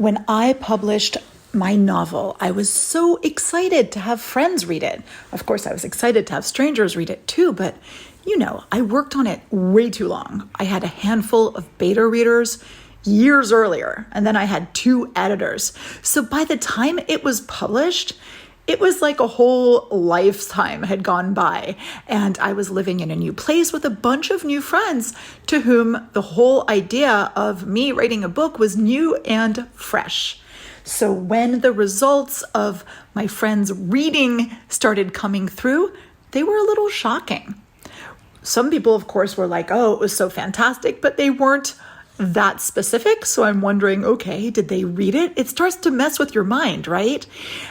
When I published my novel, I was so excited to have friends read it. Of course, I was excited to have strangers read it too, but I worked on it way too long. I had a handful of beta readers years earlier, and then I had 2 editors. So by the time it was published, it was like a whole lifetime had gone by, and I was living in a new place with a bunch of new friends to whom the whole idea of me writing a book was new and fresh. So when the results of my friends' reading started coming through, they were a little shocking. Some people, of course, were like, oh, it was so fantastic, but they weren't that specific. So I'm wondering, okay, did they read it? It starts to mess with your mind, right?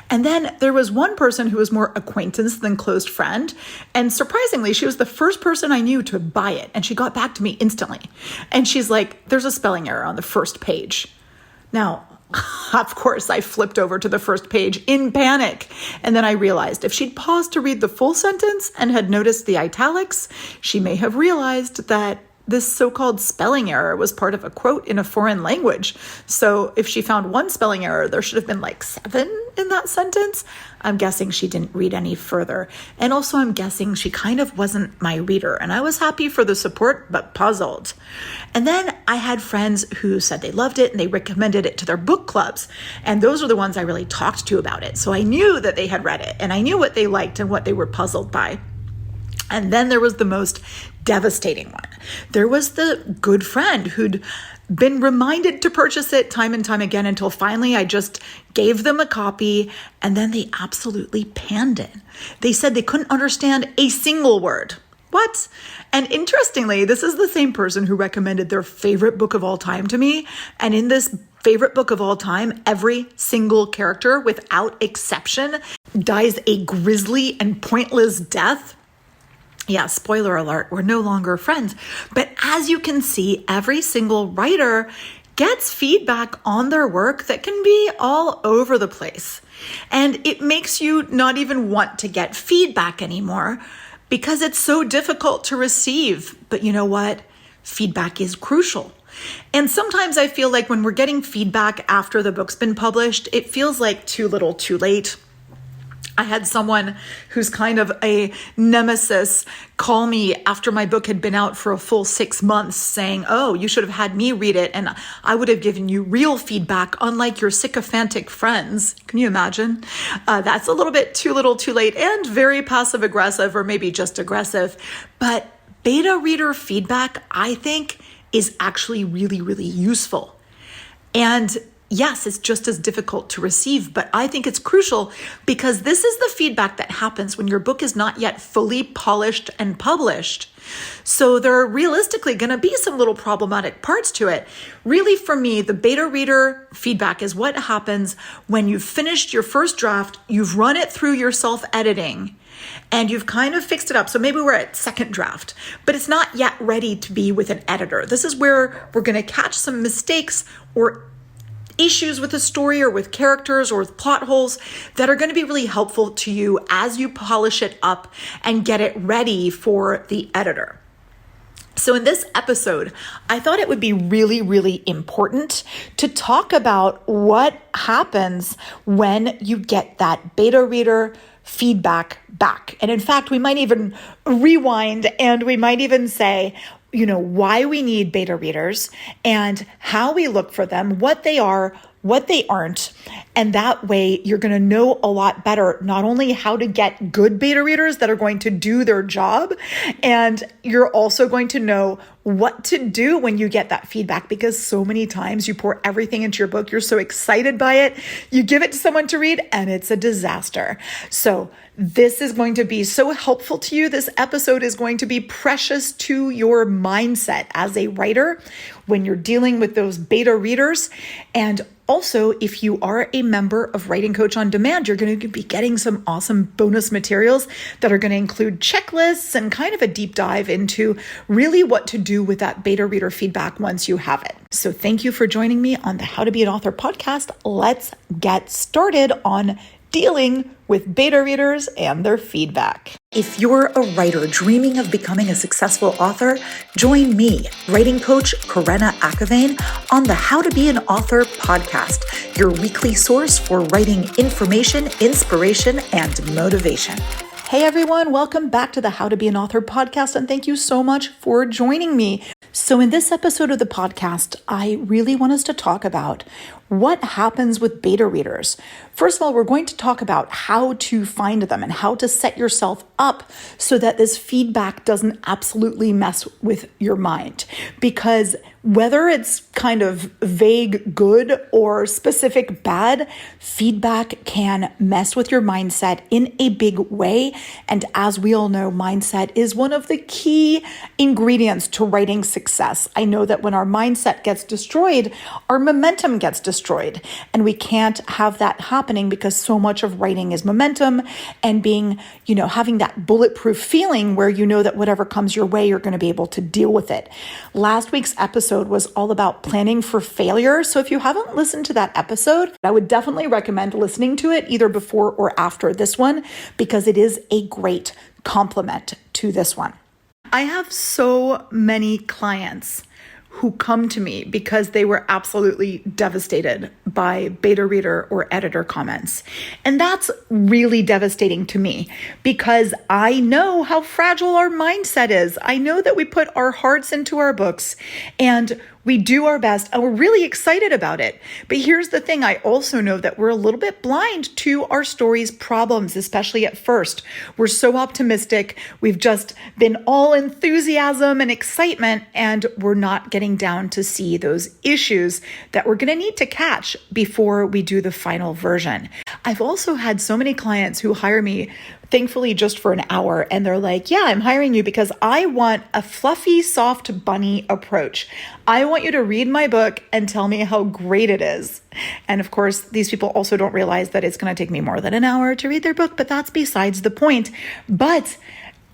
And then there was one person who was more acquaintance than close friend. And surprisingly, she was the first person I knew to buy it. And she got back to me instantly. And she's like, there's a spelling error on the first page. Now, of course, I flipped over to the first page in panic. And then I realized if she'd paused to read the full sentence and had noticed the italics, she may have realized that this so-called spelling error was part of a quote in a foreign language. So if she found one spelling error, there should have been like 7 in that sentence. I'm guessing she didn't read any further. And also I'm guessing she kind of wasn't my reader. And I was happy for the support, but puzzled. And then I had friends who said they loved it and they recommended it to their book clubs. And those are the ones I really talked to about it. So I knew that they had read it and I knew what they liked and what they were puzzled by. And then there was the most devastating one. There was the good friend who'd been reminded to purchase it time and time again until finally I just gave them a copy and then they absolutely panned it. They said they couldn't understand a single word. What? And interestingly, this is the same person who recommended their favorite book of all time to me. And in this favorite book of all time, every single character, without exception, dies a grisly and pointless death. Yeah, spoiler alert, we're no longer friends. But as you can see, every single writer gets feedback on their work that can be all over the place. And it makes you not even want to get feedback anymore because it's so difficult to receive. But you know what? Feedback is crucial. And sometimes I feel like when we're getting feedback after the book's been published, it feels like too little, too late. I had someone who's kind of a nemesis call me after my book had been out for a full 6 months saying, oh, you should have had me read it and I would have given you real feedback, unlike your sycophantic friends. Can you imagine? That's a little bit too little, too late and very passive aggressive or maybe just aggressive. But beta reader feedback, I think, is actually really, really useful. And yes, it's just as difficult to receive, but I think it's crucial because this is the feedback that happens when your book is not yet fully polished and published. So there are realistically going to be some little problematic parts to it. Really, for me, the beta reader feedback is what happens when you've finished your first draft, you've run it through your self-editing, and you've kind of fixed it up. So maybe we're at second draft, but it's not yet ready to be with an editor. This is where we're going to catch some mistakes or issues with the story or with characters or with plot holes that are going to be really helpful to you as you polish it up and get it ready for the editor. So in this episode, I thought it would be really, really important to talk about what happens when you get that beta reader feedback back. And in fact, we might even rewind and we might even say, why we need beta readers and how we look for them, what they are, what they aren't. And that way you're going to know a lot better, not only how to get good beta readers that are going to do their job, and you're also going to know what to do when you get that feedback, because so many times you pour everything into your book. You're so excited by it. You give it to someone to read and it's a disaster. So this is going to be so helpful to you. This episode is going to be precious to your mindset as a writer when you're dealing with those beta readers. And also, if you are a member of Writing Coach on Demand, you're going to be getting some awesome bonus materials that are going to include checklists and kind of a deep dive into really what to do with that beta reader feedback once you have it. So thank you for joining me on the How to Be an Author podcast. Let's get started on dealing with beta readers and their feedback. If you're a writer dreaming of becoming a successful author, join me, writing coach Karena Akhavein, on the How to Be an Author podcast, your weekly source for writing information, inspiration, and motivation. Hey everyone, welcome back to the How to Be an Author podcast, and thank you so much for joining me. So in this episode of the podcast, I really want us to talk about what happens with beta readers. First of all, we're going to talk about how to find them and how to set yourself up so that this feedback doesn't absolutely mess with your mind. Because whether it's kind of vague good or specific bad, feedback can mess with your mindset in a big way. And as we all know, mindset is one of the key ingredients to writing success. I know that when our mindset gets destroyed, our momentum gets destroyed. And we can't have that happening because so much of writing is momentum and being, having that bulletproof feeling where you know that whatever comes your way, you're going to be able to deal with it. Last week's episode was all about planning for failure. So if you haven't listened to that episode, I would definitely recommend listening to it either before or after this one, because it is a great complement to this one. I have so many clients who come to me because they were absolutely devastated by beta reader or editor comments. And that's really devastating to me because I know how fragile our mindset is. I know that we put our hearts into our books and we do our best and we're really excited about it. But here's the thing. I also know that we're a little bit blind to our story's problems, especially at first. We're so optimistic. We've just been all enthusiasm and excitement, and we're not getting down to see those issues that we're going to need to catch before we do the final version. I've also had so many clients who hire me, thankfully just for an hour, and they're like, yeah, I'm hiring you because I want a fluffy, soft bunny approach. I want you to read my book and tell me how great it is. And of course, these people also don't realize that it's going to take me more than an hour to read their book, but that's besides the point. But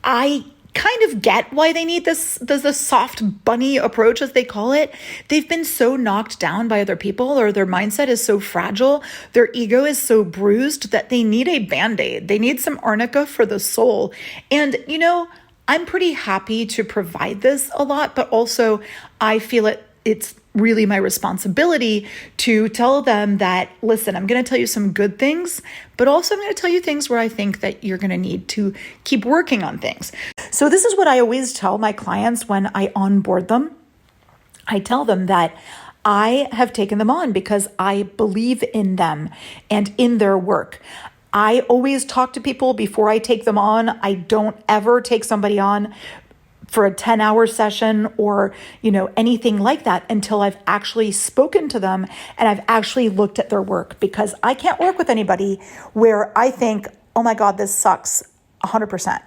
I kind of get why they need this soft bunny approach, as they call it. They've been so knocked down by other people, or their mindset is so fragile, their ego is so bruised that they need a Band-Aid. They need some arnica for the soul. And, I'm pretty happy to provide this a lot, but also I feel it's really my responsibility to tell them that, listen, I'm going to tell you some good things, but also I'm going to tell you things where I think that you're going to need to keep working on things. So this is what I always tell my clients when I onboard them. I tell them that I have taken them on because I believe in them and in their work. I always talk to people before I take them on. I don't ever take somebody on for a 10-hour session or, anything like that until I've actually spoken to them and I've actually looked at their work, because I can't work with anybody where I think, oh my God, this sucks 100%.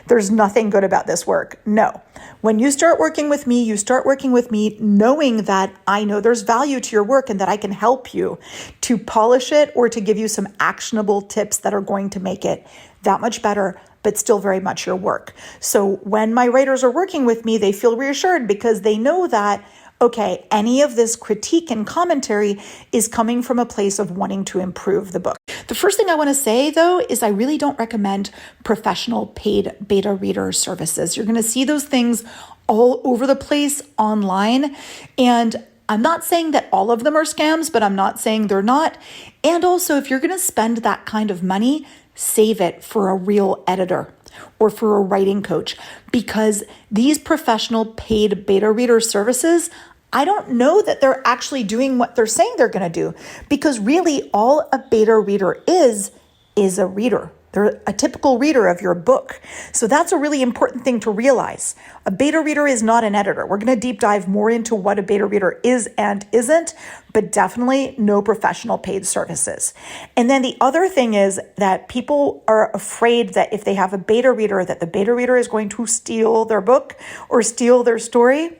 There's nothing good about this work. No. When you start working with me, you start working with me knowing that I know there's value to your work and that I can help you to polish it or to give you some actionable tips that are going to make it that much better, but still very much your work. So when my writers are working with me, they feel reassured because they know that, okay, any of this critique and commentary is coming from a place of wanting to improve the book. The first thing I want to say, though, is I really don't recommend professional paid beta reader services. You're going to see those things all over the place online. And I'm not saying that all of them are scams, but I'm not saying they're not. And also, if you're going to spend that kind of money, save it for a real editor or for a writing coach, because these professional paid beta reader services, I don't know that they're actually doing what they're saying they're going to do, because really all a beta reader is a reader. They're a typical reader of your book. So that's a really important thing to realize. A beta reader is not an editor. We're going to deep dive more into what a beta reader is and isn't, but definitely no professional paid services. And then the other thing is that people are afraid that if they have a beta reader, that the beta reader is going to steal their book or steal their story.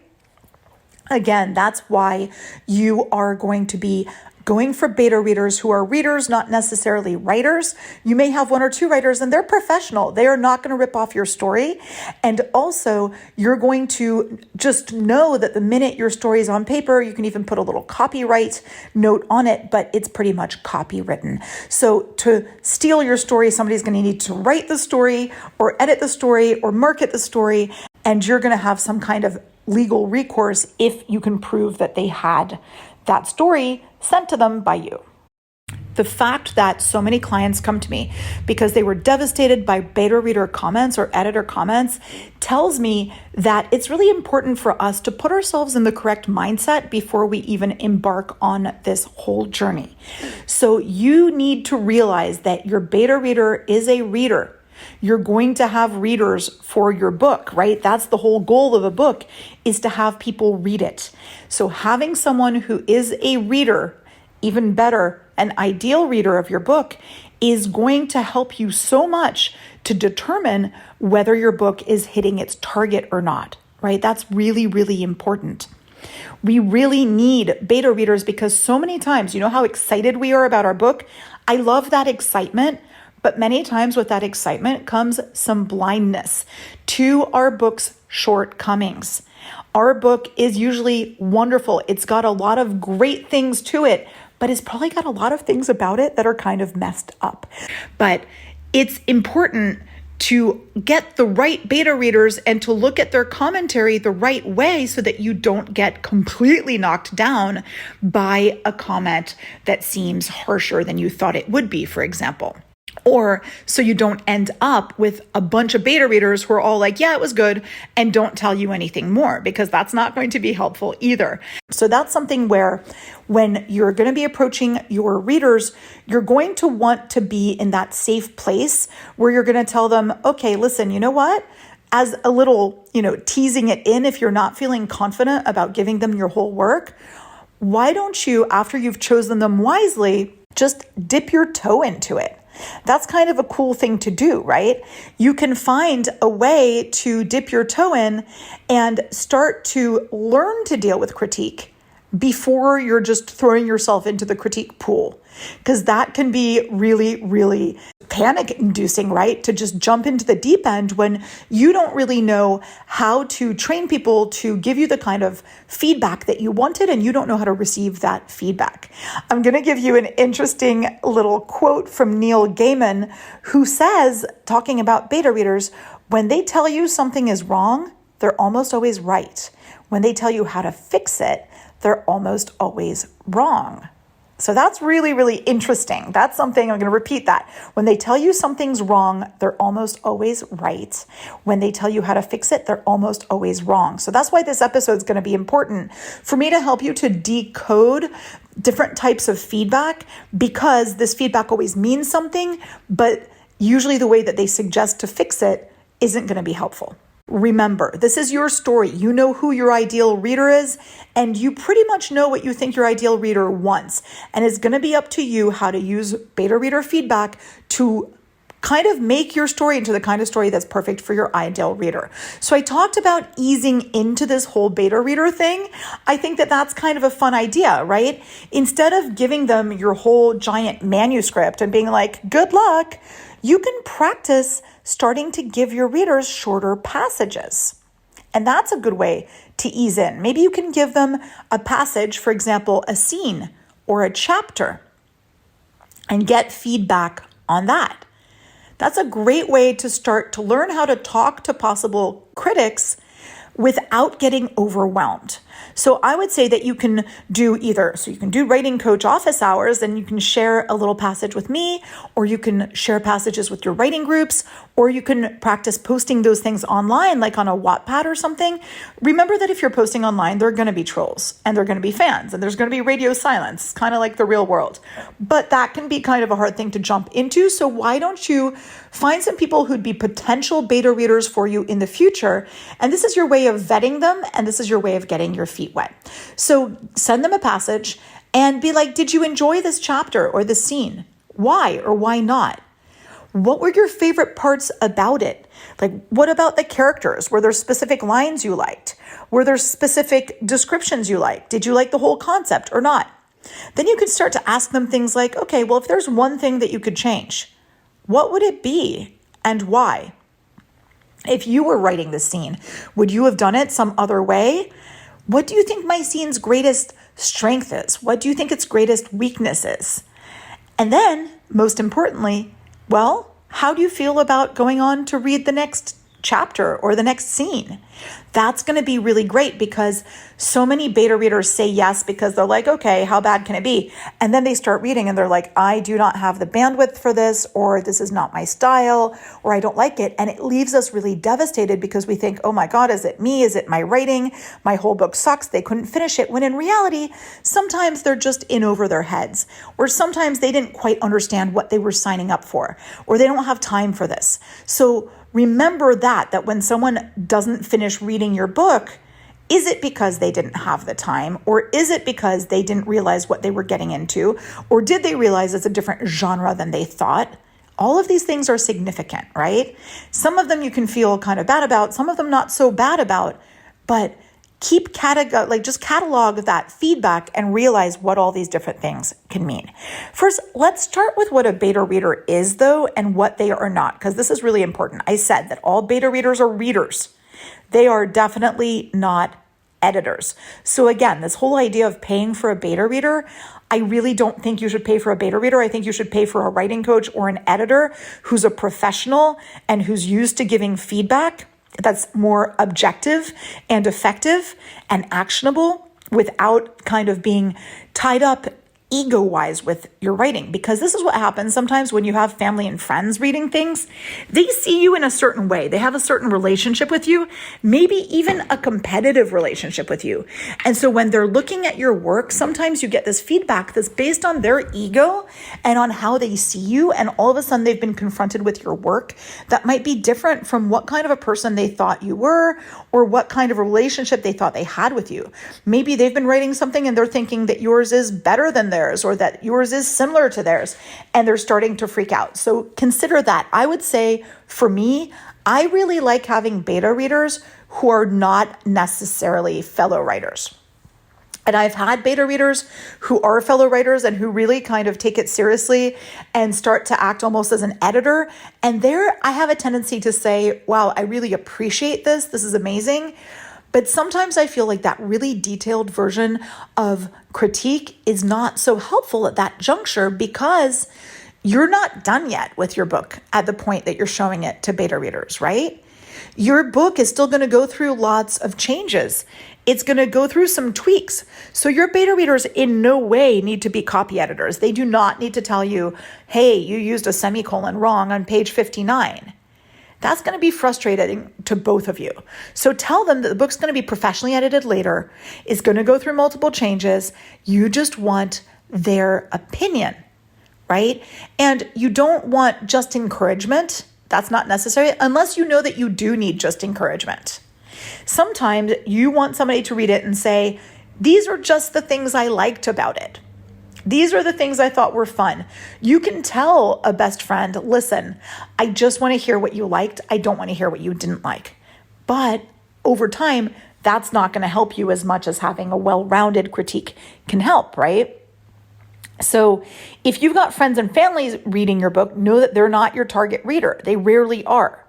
Again, that's why you are going to be going for beta readers who are readers, not necessarily writers. You may have one or two writers and they're professional. They are not going to rip off your story. And also, you're going to just know that the minute your story is on paper, you can even put a little copyright note on it, but it's pretty much copywritten. So to steal your story, somebody's going to need to write the story or edit the story or market the story, and you're going to have some kind of legal recourse if you can prove that they had that story sent to them by you. The fact that so many clients come to me because they were devastated by beta reader comments or editor comments tells me that it's really important for us to put ourselves in the correct mindset before we even embark on this whole journey. So you need to realize that your beta reader is a reader. You're going to have readers for your book, right? That's the whole goal of a book, is to have people read it. So having someone who is a reader, even better, an ideal reader of your book, is going to help you so much to determine whether your book is hitting its target or not, right? That's really, really important. We really need beta readers because so many times, you know how excited we are about our book? I love that excitement. But many times with that excitement comes some blindness to our book's shortcomings. Our book is usually wonderful. It's got a lot of great things to it, but it's probably got a lot of things about it that are kind of messed up. But it's important to get the right beta readers and to look at their commentary the right way so that you don't get completely knocked down by a comment that seems harsher than you thought it would be, for example. Or so you don't end up with a bunch of beta readers who are all like, yeah, it was good, and don't tell you anything more, because that's not going to be helpful either. So that's something where when you're going to be approaching your readers, you're going to want to be in that safe place where you're going to tell them, okay, listen, you know what? As a little, teasing it in, if you're not feeling confident about giving them your whole work, why don't you, after you've chosen them wisely, just dip your toe into it? That's kind of a cool thing to do, right? You can find a way to dip your toe in and start to learn to deal with critique before you're just throwing yourself into the critique pool. Because that can be really, really panic-inducing, right? To just jump into the deep end when you don't really know how to train people to give you the kind of feedback that you wanted, and you don't know how to receive that feedback. I'm going to give you an interesting little quote from Neil Gaiman, who says, talking about beta readers, when they tell you something is wrong, they're almost always right. When they tell you how to fix it, they're almost always wrong. So that's really, really interesting. That's something, I'm going to repeat that. When they tell you something's wrong, they're almost always right. When they tell you how to fix it, they're almost always wrong. So that's why this episode is going to be important for me to help you to decode different types of feedback, because this feedback always means something, but usually the way that they suggest to fix it isn't going to be helpful. Remember, this is your story. You know who your ideal reader is, and you pretty much know what you think your ideal reader wants. And it's going to be up to you how to use beta reader feedback to kind of make your story into the kind of story that's perfect for your ideal reader. So I talked about easing into this whole beta reader thing. I think that that's kind of a fun idea, right? Instead of giving them your whole giant manuscript and being like, good luck, you can practice starting to give your readers shorter passages. And that's a good way to ease in. Maybe you can give them a passage, for example, a scene or a chapter, and get feedback on that. That's a great way to start to learn how to talk to possible critics without getting overwhelmed. So I would say that you can do either. So you can do writing coach office hours, and you can share a little passage with me, or you can share passages with your writing groups, or you can practice posting those things online, like on a Wattpad or something. Remember that if you're posting online, there are going to be trolls, and there are going to be fans, and there's going to be radio silence. It's kind of like the real world. But that can be kind of a hard thing to jump into. So why don't you find some people who'd be potential beta readers for you in the future? And this is your way of vetting them, and this is your way of getting your feet wet. So send them a passage and be like, did you enjoy this chapter or this scene? Why or why not? What were your favorite parts about it? Like, what about the characters? Were there specific lines you liked? Were there specific descriptions you liked? Did you like the whole concept or not? Then you could start to ask them things like, okay, well, if there's one thing that you could change, what would it be and why? If you were writing this scene, would you have done it some other way? What do you think my scene's greatest strength is? What do you think its greatest weakness is? And then, most importantly, well, how do you feel about going on to read the next chapter or the next scene? That's going to be really great because so many beta readers say yes because they're like, okay, how bad can it be? And then they start reading and they're like, I do not have the bandwidth for this, or this is not my style, or I don't like it. And it leaves us really devastated because we think, oh my God, is it me? Is it my writing? My whole book sucks. They couldn't finish it. When in reality, sometimes they're just in over their heads, or sometimes they didn't quite understand what they were signing up for, or they don't have time for this. So remember that when someone doesn't finish reading your book, is it because they didn't have the time? Or is it because they didn't realize what they were getting into? Or did they realize it's a different genre than they thought? All of these things are significant, right? Some of them you can feel kind of bad about, some of them not so bad about, but just catalog that feedback and realize what all these different things can mean. First, let's start with what a beta reader is, though, and what they are not, because this is really important. I said that all beta readers are readers. They are definitely not editors. So again, this whole idea of paying for a beta reader, I really don't think you should pay for a beta reader. I think you should pay for a writing coach or an editor who's a professional and who's used to giving feedback that's more objective and effective and actionable without kind of being tied up ego-wise with your writing. Because this is what happens sometimes when you have family and friends reading things. They see you in a certain way. They have a certain relationship with you, maybe even a competitive relationship with you. And so when they're looking at your work, sometimes you get this feedback that's based on their ego and on how they see you. And all of a sudden they've been confronted with your work that might be different from what kind of a person they thought you were or what kind of relationship they thought they had with you. Maybe they've been writing something and they're thinking that yours is better than theirs, or that yours is similar to theirs, and they're starting to freak out. So consider that. I would say for me, I really like having beta readers who are not necessarily fellow writers. And I've had beta readers who are fellow writers and who really kind of take it seriously and start to act almost as an editor. And there I have a tendency to say, wow, I really appreciate this. This is amazing. But sometimes I feel like that really detailed version of critique is not so helpful at that juncture because you're not done yet with your book at the point that you're showing it to beta readers, right? Your book is still going to go through lots of changes. It's going to go through some tweaks. So your beta readers in no way need to be copy editors. They do not need to tell you, hey, you used a semicolon wrong on page 59. That's going to be frustrating to both of you. So tell them that the book's going to be professionally edited later. It's going to go through multiple changes. You just want their opinion, right? And you don't want just encouragement. That's not necessary unless you know that you do need just encouragement. Sometimes you want somebody to read it and say, these are just the things I liked about it. These are the things I thought were fun. You can tell a best friend, listen, I just want to hear what you liked. I don't want to hear what you didn't like. But over time, that's not going to help you as much as having a well-rounded critique can help, right? So if you've got friends and families reading your book, know that they're not your target reader. They rarely are,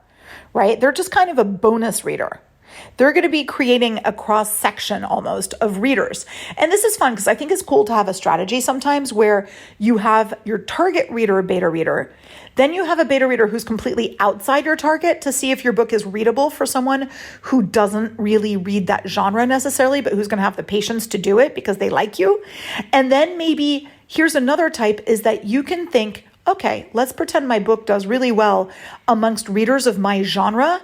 right? They're just kind of a bonus reader. They're going to be creating a cross-section almost of readers. And this is fun because I think it's cool to have a strategy sometimes where you have your target reader, a beta reader. Then you have a beta reader who's completely outside your target to see if your book is readable for someone who doesn't really read that genre necessarily, but who's going to have the patience to do it because they like you. And then maybe here's another type is that you can think, okay, let's pretend my book does really well amongst readers of my genre.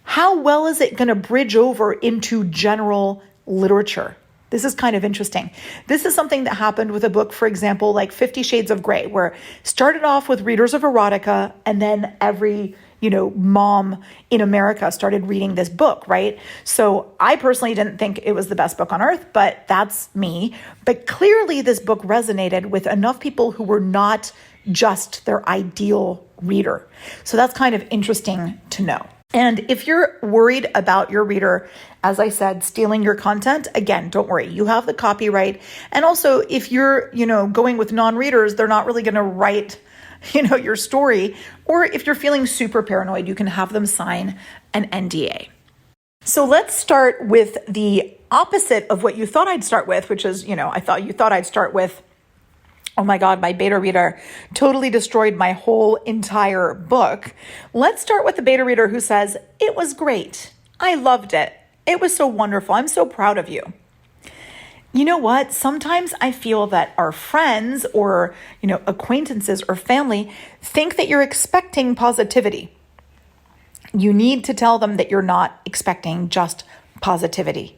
How well is it going to bridge over into general literature? This is kind of interesting. This is something that happened with a book, for example, like 50 Shades of Grey, where it started off with readers of erotica, and then every, mom in America started reading this book, right? So I personally didn't think it was the best book on earth, but that's me. But clearly this book resonated with enough people who were not just their ideal reader. So that's kind of interesting to know. And if you're worried about your reader, as I said, stealing your content, again, don't worry. You have the copyright. And also, if you're, going with non-readers, they're not really going to write, your story. Or if you're feeling super paranoid, you can have them sign an NDA. So let's start with the opposite of what you thought I'd start with, which is, I thought you thought I'd start with, oh my God, my beta reader totally destroyed my whole entire book. Let's start with the beta reader who says, it was great. I loved it. It was so wonderful. I'm so proud of you. You know what? Sometimes I feel that our friends or, acquaintances or family think that you're expecting positivity. You need to tell them that you're not expecting just positivity.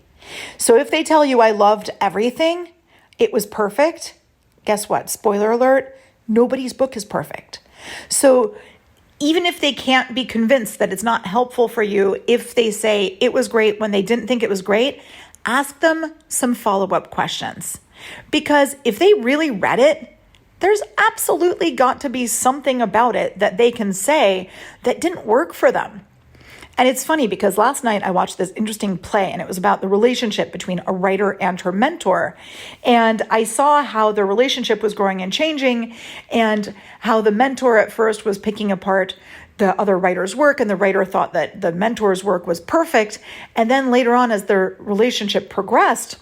So if they tell you, I loved everything, it was perfect, guess what? Spoiler alert, nobody's book is perfect. So even if they can't be convinced that it's not helpful for you, if they say it was great when they didn't think it was great, ask them some follow-up questions. Because if they really read it, there's absolutely got to be something about it that they can say that didn't work for them. And it's funny because last night I watched this interesting play and it was about the relationship between a writer and her mentor. And I saw how the relationship was growing and changing and how the mentor at first was picking apart the other writer's work and the writer thought that the mentor's work was perfect. And then later on, as their relationship progressed,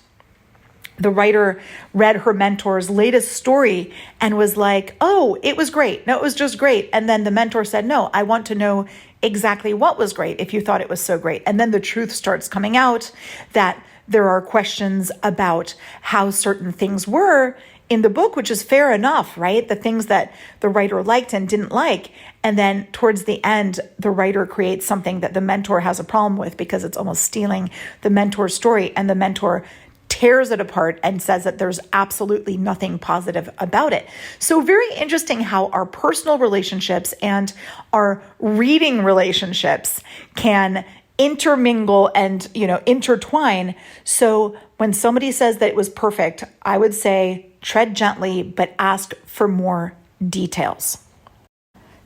the writer read her mentor's latest story and was like, oh, it was great. No, it was just great. And then the mentor said, no, I want to know exactly what was great if you thought it was so great. And then the truth starts coming out that there are questions about how certain things were in the book, which is fair enough, right? The things that the writer liked and didn't like. And then towards the end, the writer creates something that the mentor has a problem with because it's almost stealing the mentor's story. And the mentor tears it apart and says that there's absolutely nothing positive about it. So very interesting how our personal relationships and our reading relationships can intermingle and, intertwine. So when somebody says that it was perfect, I would say tread gently, but ask for more details.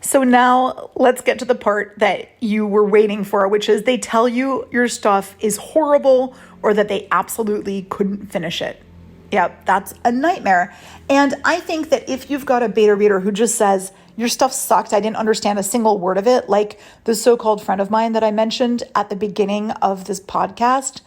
So now let's get to the part that you were waiting for, which is they tell you your stuff is horrible or that they absolutely couldn't finish it. Yep, that's a nightmare. And I think that if you've got a beta reader who just says, your stuff sucked, I didn't understand a single word of it, like the so-called friend of mine that I mentioned at the beginning of this podcast,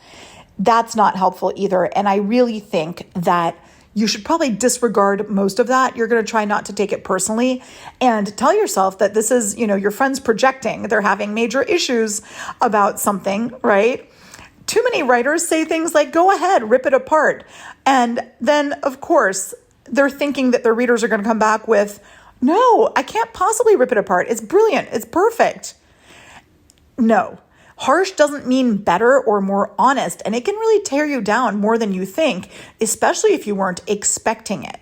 that's not helpful either. And I really think that you should probably disregard most of that. You're going to try not to take it personally and tell yourself that this is, your friends projecting. They're having major issues about something, right? Too many writers say things like, go ahead, rip it apart. And then, of course, they're thinking that their readers are going to come back with, no, I can't possibly rip it apart. It's brilliant. It's perfect. No. Harsh doesn't mean better or more honest, and it can really tear you down more than you think, especially if you weren't expecting it.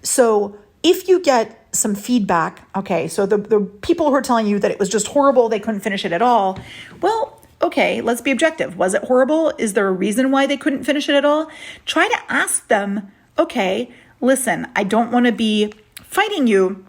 So if you get some feedback, okay, so the people who are telling you that it was just horrible, they couldn't finish it at all, well, okay, let's be objective. Was it horrible? Is there a reason why they couldn't finish it at all? Try to ask them, okay, listen, I don't want to be fighting you,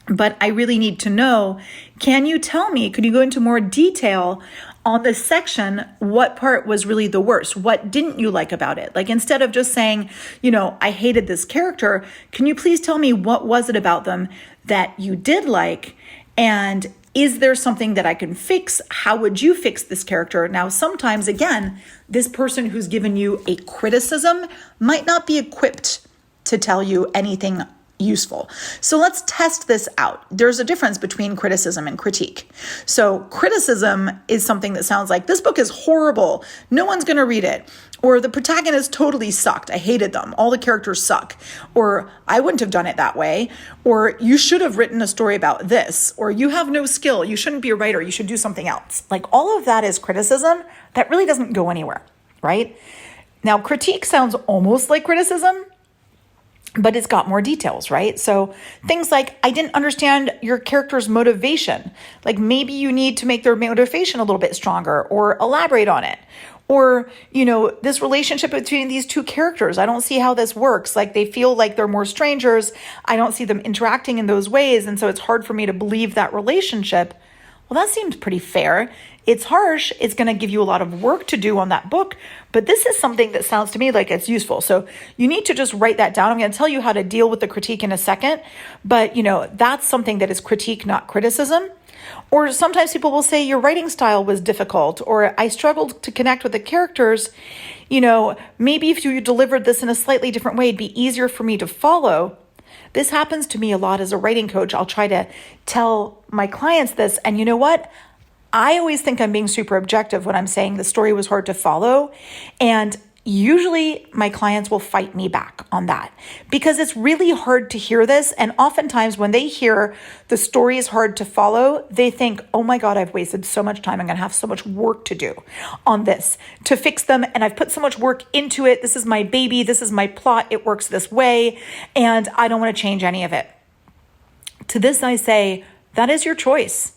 but I really need to know, can you tell me, could you go into more detail on this section, what part was really the worst? What didn't you like about it? Like instead of just saying, I hated this character, can you please tell me what was it about them that you did like? And is there something that I can fix? How would you fix this character? Now, sometimes, again, this person who's given you a criticism might not be equipped to tell you anything useful. So let's test this out. There's a difference between criticism and critique. So criticism is something that sounds like, this book is horrible. No one's going to read it. Or the protagonist totally sucked. I hated them. All the characters suck. Or I wouldn't have done it that way. Or you should have written a story about this. Or you have no skill. You shouldn't be a writer. You should do something else. Like all of that is criticism that really doesn't go anywhere, right? Now, critique sounds almost like criticism, but it's got more details, right? So things like, I didn't understand your character's motivation. Like maybe you need to make their motivation a little bit stronger or elaborate on it. Or, this relationship between these two characters, I don't see how this works. Like they feel like they're more strangers. I don't see them interacting in those ways. And so it's hard for me to believe that relationship. well, that seems pretty fair. It's harsh. It's going to give you a lot of work to do on that book, but this is something that sounds to me like it's useful. So you need to just write that down. I'm going to tell you how to deal with the critique in a second, but that's something that is critique, not criticism. Or sometimes people will say your writing style was difficult, or I struggled to connect with the characters. Maybe if you delivered this in a slightly different way, it'd be easier for me to follow. This happens to me a lot as a writing coach. I'll try to tell my clients this. And you know what? I always think I'm being super objective when I'm saying the story was hard to follow. And usually my clients will fight me back on that because it's really hard to hear this. And oftentimes when they hear the story is hard to follow, they think, oh my God, I've wasted so much time. I'm going to have so much work to do on this to fix them. And I've put so much work into it. This is my baby. This is my plot. It works this way. And I don't want to change any of it. To this, I say, that is your choice.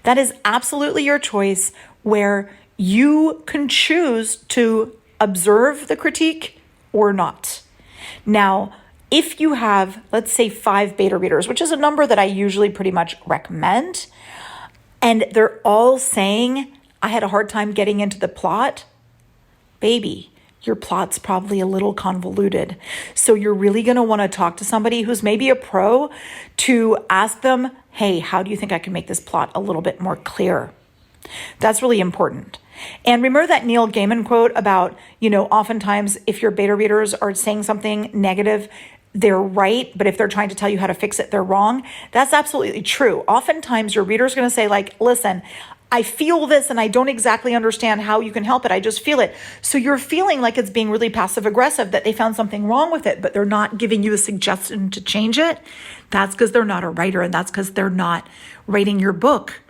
That is absolutely your choice, where you can choose to observe the critique or not. Now, if you have, let's say, 5 beta readers, which is a number that I usually pretty much recommend, and they're all saying, I had a hard time getting into the plot, baby, your plot's probably a little convoluted. So you're really going to want to talk to somebody who's maybe a pro to ask them, hey, how do you think I can make this plot a little bit more clear? That's really important. And remember that Neil Gaiman quote about, oftentimes if your beta readers are saying something negative, they're right, but if they're trying to tell you how to fix it, they're wrong. That's absolutely true. Oftentimes your reader's going to say listen, I feel this and I don't exactly understand how you can help it. I just feel it. So you're feeling like it's being really passive aggressive, that they found something wrong with it, but they're not giving you a suggestion to change it. That's because they're not a writer, and that's because they're not writing your book.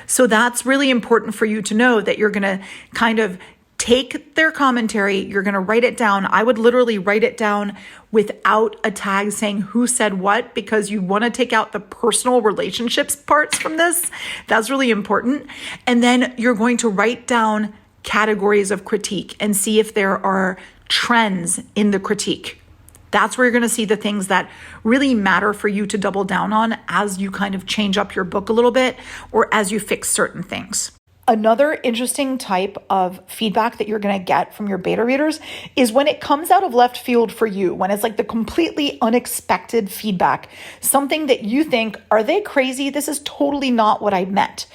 So that's really important for you to know, that you're going to kind of take their commentary, you're going to write it down. I would literally write it down without a tag saying who said what, because you want to take out the personal relationships parts from this. That's really important. And then you're going to write down categories of critique and see if there are trends in the critique. That's where you're going to see the things that really matter for you to double down on as you kind of change up your book a little bit, or as you fix certain things. Another interesting type of feedback that you're going to get from your beta readers is when it comes out of left field for you, when it's like the completely unexpected feedback, something that you think, are they crazy? This is totally not what I meant.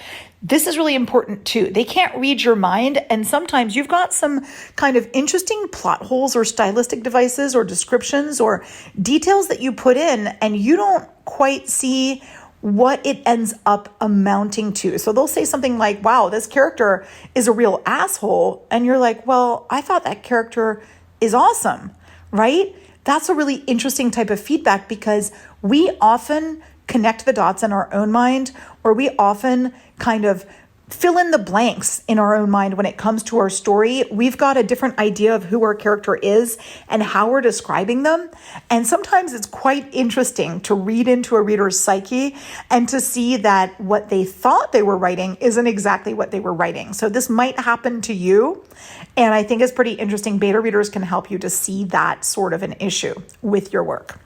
This is really important too. They can't read your mind, and sometimes you've got some kind of interesting plot holes or stylistic devices or descriptions or details that you put in, and you don't quite see what it ends up amounting to. So they'll say something like, wow, this character is a real asshole. And you're like, well, I thought that character is awesome, right? That's a really interesting type of feedback, because we often connect the dots in our own mind, or we often kind of fill in the blanks in our own mind when it comes to our story. We've got a different idea of who our character is and how we're describing them. And sometimes it's quite interesting to read into a reader's psyche and to see that what they thought they were writing isn't exactly what they were writing. So this might happen to you. And I think it's pretty interesting. Beta readers can help you to see that sort of an issue with your work.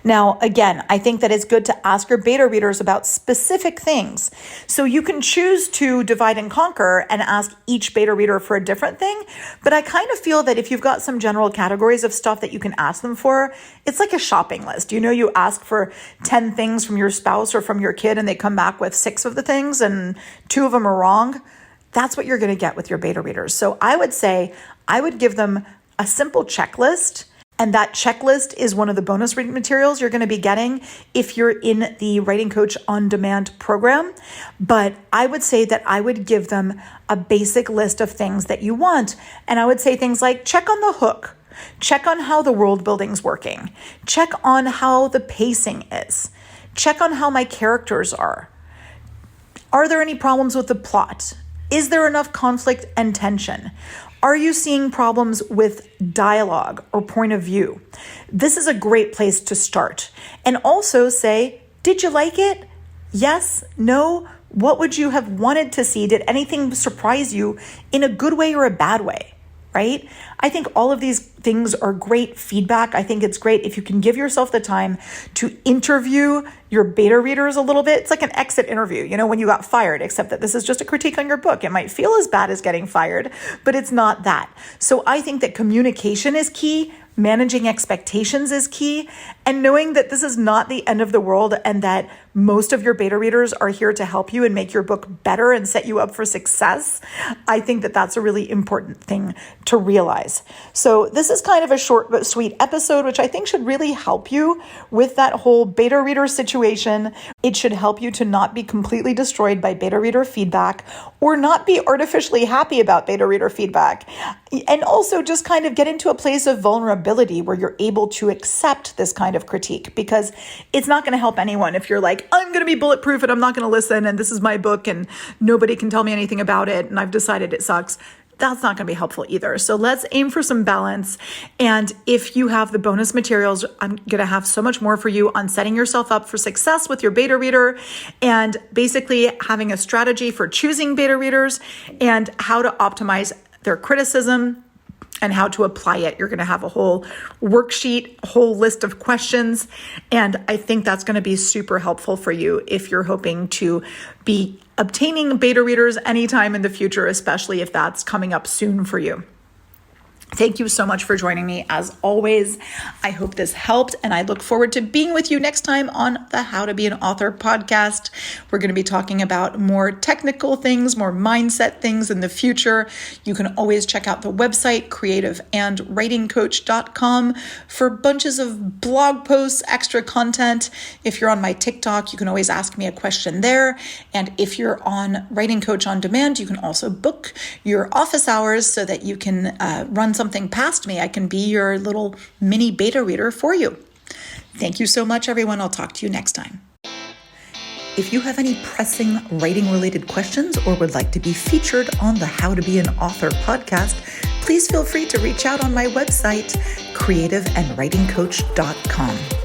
Now, again, I think that it's good to ask your beta readers about specific things. So you can choose to divide and conquer and ask each beta reader for a different thing. But I kind of feel that if you've got some general categories of stuff that you can ask them for, it's like a shopping list. You ask for 10 things from your spouse or from your kid, and they come back with 6 of the things and 2 of them are wrong. That's what you're going to get with your beta readers. So I would say I would give them a simple checklist. And that checklist is one of the bonus reading materials you're going to be getting if you're in the Writing Coach On Demand program. But I would say that I would give them a basic list of things that you want. And I would say things like, check on the hook, check on how the world building's working, check on how the pacing is, check on how my characters are. Are there any problems with the plot? Is there enough conflict and tension? Are you seeing problems with dialogue or point of view? This is a great place to start. And also say, did you like it? Yes? No? What would you have wanted to see? Did anything surprise you in a good way or a bad way? right? I think all of these things are great feedback. I think it's great if you can give yourself the time to interview your beta readers a little bit. It's like an exit interview, when you got fired, except that this is just a critique on your book. It might feel as bad as getting fired, but it's not that. So I think that communication is key. Managing expectations is key, and knowing that this is not the end of the world and that most of your beta readers are here to help you and make your book better and set you up for success. I think that that's a really important thing to realize. So this is kind of a short but sweet episode, which I think should really help you with that whole beta reader situation. It should help you to not be completely destroyed by beta reader feedback or not be artificially happy about beta reader feedback. And also just kind of get into a place of vulnerability where you're able to accept this kind of critique, because it's not going to help anyone if you're like, I'm going to be bulletproof and I'm not going to listen and this is my book and nobody can tell me anything about it and I've decided it sucks. That's not going to be helpful either. So let's aim for some balance. And if you have the bonus materials, I'm going to have so much more for you on setting yourself up for success with your beta reader and basically having a strategy for choosing beta readers and how to optimize their criticism and how to apply it. You're going to have a whole worksheet, a whole list of questions. And I think that's going to be super helpful for you if you're hoping to be obtaining beta readers anytime in the future, especially if that's coming up soon for you. Thank you so much for joining me as always. I hope this helped, and I look forward to being with you next time on the How to Be an Author podcast. We're going to be talking about more technical things, more mindset things in the future. You can always check out the website, creativeandwritingcoach.com, for bunches of blog posts, extra content. If you're on my TikTok, you can always ask me a question there. And if you're on Writing Coach on Demand, you can also book your office hours so that you can run something past me. I can be your little mini beta reader for you. Thank you so much, everyone. I'll talk to you next time. If you have any pressing writing-related questions or would like to be featured on the How to Be an Author podcast, please feel free to reach out on my website, creativeandwritingcoach.com.